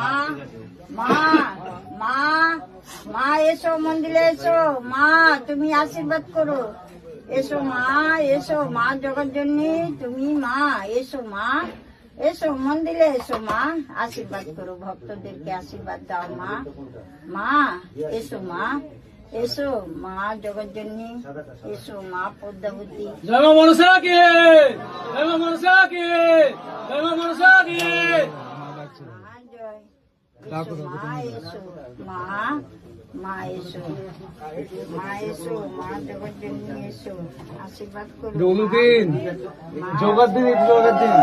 মা মা মা মা এসো মন্দিরে এসো মা তুমি আশীর্বাদ করো এসো মা এসো মা জগৎ জননী তুমি মা এসো মা এসো মন্দিরে এসো মা আশীর্বাদ করো ভক্তদেরকে আশীর্বাদ দাও মা মা এসো মা এসো মা জগৎ জননী এসো মা পদ্মাবতী জয় মা মনসা কি জয় মা মনসা কি জয় মা মনসা কি মা এসো মা মা এসো মা এসো মা জগৎ জননী এসো আশীর্বাদ করো জগদ্দিন জগদ্দিন